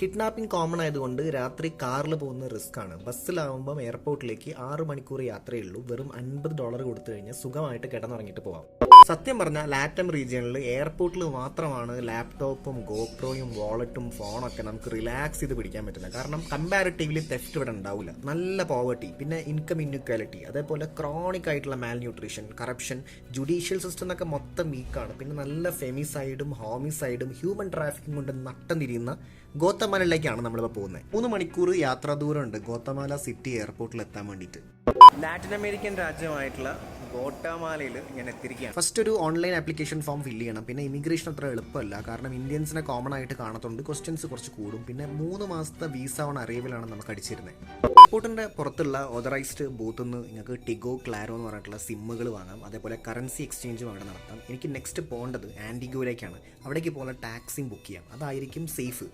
Kidnapping common ആയതുകൊണ്ട് രാത്രി കാറിൽ പോകുന്ന റിസ്ക് ആണ്. ബസ്സിലാവുമ്പം എയർപോർട്ടിലേക്ക് 6 മണിക്കൂർ യാത്രയേ ഉള്ളൂ. വെറും $50 കൊടുത്തു കഴിഞ്ഞാൽ സുഖമായിട്ട് കിടന്നുറങ്ങിയിട്ട് പോവാം. സത്യം പറഞ്ഞാൽ ലാറ്റം റീജിയനിൽ എയർപോർട്ടിൽ മാത്രമാണ് ലാപ്ടോപ്പും ഗോപ്രോയും വാളറ്റും ഫോണൊക്കെ നമുക്ക് റിലാക്സ് ചെയ്ത് പിടിക്കാൻ പറ്റുന്നത്. കാരണം കമ്പാരിറ്റീവ്ലി തെഫ്റ്റ് ഇവിടെ ഉണ്ടാവില്ല. നല്ല പോവർട്ടി, പിന്നെ ഇൻകം ഇൻഇക്വാലിറ്റി, അതേപോലെ ക്രോണിക് ആയിട്ടുള്ള മാൽ ന്യൂട്രീഷൻ, കറപ്ഷൻ, ജുഡീഷ്യൽ സിസ്റ്റം എന്നൊക്കെ മൊത്തം വീക്കാണ്. പിന്നെ നല്ല ഫെമിസൈഡും ഹോമിസൈഡും ഹ്യൂമൻ ട്രാഫിക്കിംഗ് കൊണ്ട് നട്ടം തിരിയുന്ന ഗോത്തമാലയിലേക്കാണ് നമ്മളിപ്പോൾ പോകുന്നത്. 3 മണിക്കൂർ യാത്രാ ദൂരമുണ്ട് ഗോത്തമാല സിറ്റി എയർപോർട്ടിൽ എത്താൻ വേണ്ടിയിട്ട്. ലാറ്റിൻ അമേരിക്കൻ രാജ്യമായിട്ടുള്ള ഗോട്ടമാലയിൽ ഞാൻ എത്തിയിരിക്കുകയാണ്. ഫസ്റ്റ് ഒരു ഓൺലൈൻ ആപ്ലിക്കേഷൻ ഫോം ഫില്ല് ചെയ്യണം. പിന്നെ ഇമിഗ്രേഷൻ അത്ര എളുപ്പമല്ല, കാരണം ഇന്ത്യൻസിനെ കോമൺ ആയിട്ട് കാണത്തുണ്ട്. ക്വസ്റ്റ്യൻസ് കുറച്ച് കൂടും. പിന്നെ 3 മാസത്തെ വിസ ഓൺ അറൈവലാണ് നമുക്ക് അടിച്ചിരുന്നത്. എയർപോർട്ടിൻ്റെ പുറത്തുള്ള ഓതറൈസ്ഡ് ബൂത്തിൽ നിന്ന് നിങ്ങൾക്ക് ടിഗോ, ക്ലാരോ എന്ന് പറഞ്ഞിട്ടുള്ള സിമ്മുകൾ വാങ്ങാം. അതേപോലെ കറൻസി എക്സ്ചേഞ്ചും അവിടെ നടത്താം. എനിക്ക് നെക്സ്റ്റ് പോകേണ്ടത് ആൻറ്റിഗോയിലേക്കാണ്. അവിടേക്ക് പോലെ ടാക്സിയും ബുക്ക് ചെയ്യാം. അതായിരിക്കും സേഫ്.